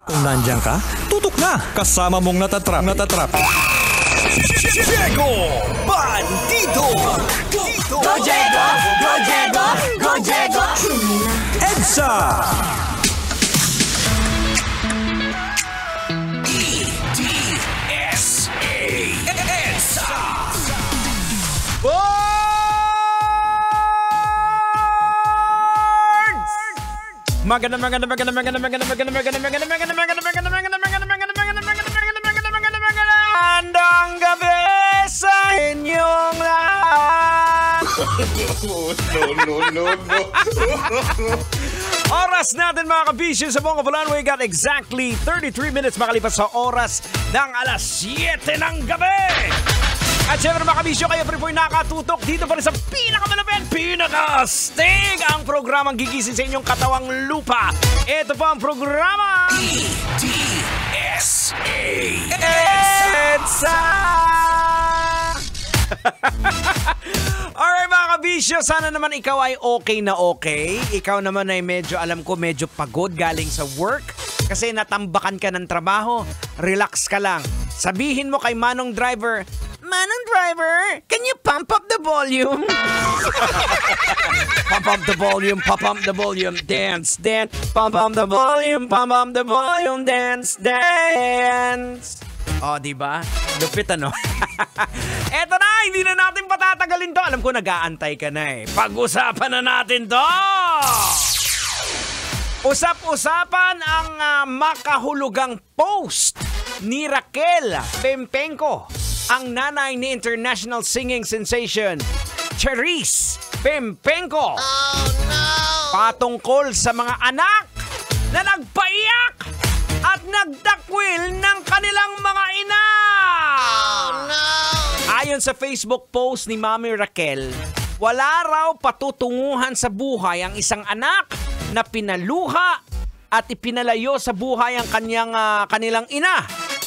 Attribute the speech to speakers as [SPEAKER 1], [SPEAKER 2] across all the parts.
[SPEAKER 1] Kung nandiyan ka, tutok na. Kasama mong natatrap.
[SPEAKER 2] Diego Bandido!
[SPEAKER 3] Go Diego! Go Diego! Go Diego!
[SPEAKER 1] EDSA!
[SPEAKER 2] EDSA! EDSA!
[SPEAKER 4] Magandang gabi sa inyong lahat!
[SPEAKER 5] No.
[SPEAKER 4] Oras natin mga kabisyo sa Bongo Bulan. We got exactly 33 minutes makalipas sa oras ng alas 7 ng gabi. At syempre mga kabisyo, kayo pa rin nakatutok dito pa rin sa pinakamalapit, pinakastig ang programang gigising sa inyong katawang lupa. Ito po ang programa
[SPEAKER 2] EDSA!
[SPEAKER 4] EDSA! Alright mga kabisyo, sana naman ikaw ay okay na okay. Ikaw naman ay alam ko medyo pagod galing sa work kasi natambakan ka ng trabaho. Relax ka lang. Sabihin mo kay Manong Driver, Manong Driver, can you pump up the volume? Pump up the volume, dance. Pump up the volume, dance. Oh, diba? Lupit ano? Eto na, hindi na natin patatagalin to. Alam ko nag-aantay ka na eh. Pag-usapan na natin to! Usap-usapan ang makahulugang post ni Raquel Pempenco, ang nanay ni international singing sensation Charisse Pempenco. Oh no! Patungkol sa mga anak na nagpaiyak at nagdakwil ng kanilang mga ina. Oh no! Ayon sa Facebook post ni Mami Raquel, wala raw patutunguhan sa buhay ang isang anak na pinaluha at ipinalayo sa buhay ang kanilang ina.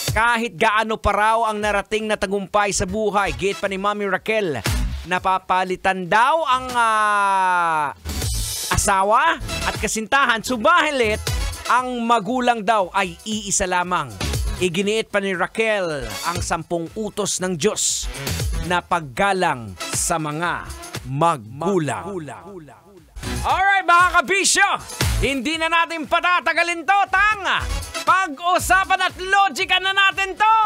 [SPEAKER 4] Kahit gaano pa raw ang narating na tagumpay sa buhay, gate pa ni Mami Raquel, napapalitan daw ang asawa at kasintahan, subalit ang magulang daw ay iisa lamang. Iginiit pa ni Raquel ang 10 utos ng Diyos na paggalang sa mga magulang. Alright mga kabisyo, hindi na natin patatagalin to, tanga. Pag-usapan at logika na natin to.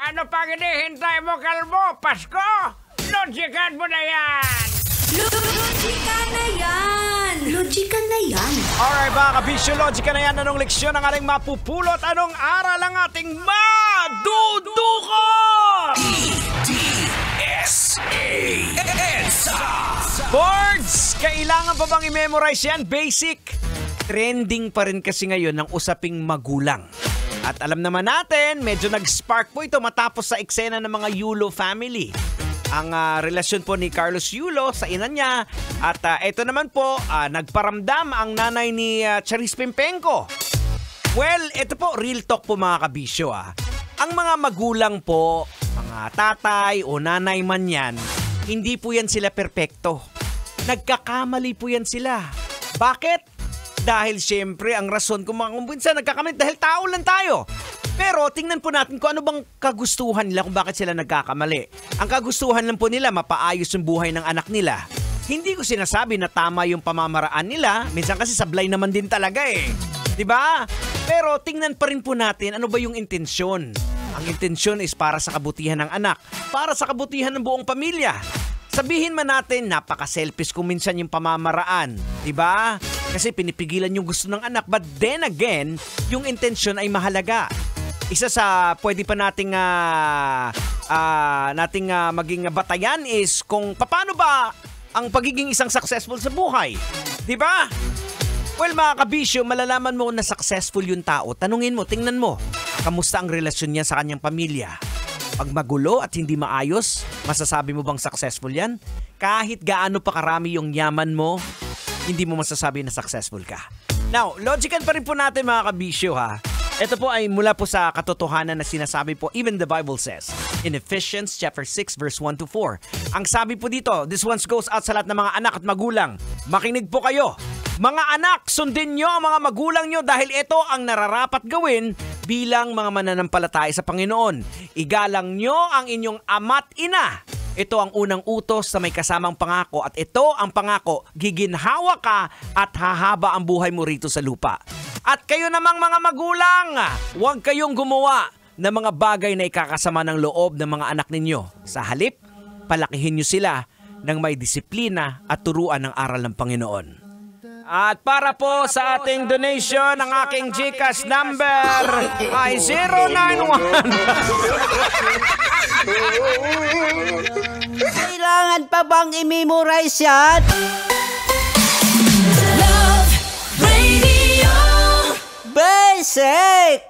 [SPEAKER 4] Ano pang hinihintay mo, kalbo? Pasko? Logikan mo na yan.
[SPEAKER 3] Logika na yan.
[SPEAKER 4] Alright mga kabisyo, logika na yan. Anong leksyon ang ating mapupulot? Anong aral ang ating madudukot?
[SPEAKER 2] EDSA!
[SPEAKER 4] Boards! Kailangan pa bang i-memorize yan? Basic. Trending pa rin kasi ngayon ng usaping magulang. At alam naman natin, medyo nag-spark po ito matapos sa eksena ng mga Yulo family. Ang relasyon po ni Carlos Yulo sa ina niya. At ito naman po, nagparamdam ang nanay ni Charisse Pempenco. Well, ito po, real talk po mga kabisyo. Ang mga magulang po, mga tatay o nanay man yan, hindi po yan sila perpekto. Nagkakamali po yan sila. Bakit? Dahil siyempre, ang rason kung minsan nagkakamali, dahil tao lang tayo. Pero tingnan po natin kung ano bang kagustuhan nila kung bakit sila nagkakamali. Ang kagustuhan lang po nila, mapaayos yung buhay ng anak nila. Hindi ko sinasabi na tama yung pamamaraan nila. Minsan kasi sablay naman din talaga eh. Diba? Pero tingnan pa rin po natin ano ba yung intensyon. Ang intensyon is para sa kabutihan ng anak, para sa kabutihan ng buong pamilya. Sabihin man natin, napaka-selfish kung minsan yung pamamaraan. Diba? Kasi pinipigilan yung gusto ng anak. But then again, yung intensyon ay mahalaga. Isa sa pwede pa nating maging batayan is kung paano ba ang pagiging isang successful sa buhay. Diba? Well, mga kabisyo, malalaman mo na successful yung tao. Tanungin mo, tingnan mo, kamusta ang relasyon niya sa kanyang pamilya? Pag magulo at hindi maayos, masasabi mo bang successful yan? Kahit gaano pa karami yung yaman mo, hindi mo masasabi na successful ka. Now, logican pa rin po natin mga kabisyo ha. Ito po ay mula po sa katotohanan na sinasabi po, even the Bible says, in Ephesians chapter 6 verse 1 to 4. Ang sabi po dito, this one goes out sa lahat ng mga anak at magulang. Makinig po kayo. Mga anak, sundin nyo ang mga magulang nyo dahil ito ang nararapat gawin bilang mga mananampalataya sa Panginoon. Igalang nyo ang inyong ama't ina. Ito ang unang utos na may kasamang pangako at ito ang pangako, giginhawa ka at hahaba ang buhay mo rito sa lupa. At kayo namang mga magulang, huwag kayong gumawa ng mga bagay na ikakasama ng loob ng mga anak ninyo. Sa halip, palakihin nyo sila ng may disiplina at turuan ng aral ng Panginoon. At para po sa ating donation, ang aking GCash number ay 091.
[SPEAKER 3] Kailangan pa bang i-memorize yan?
[SPEAKER 5] Love Radio
[SPEAKER 3] Basic!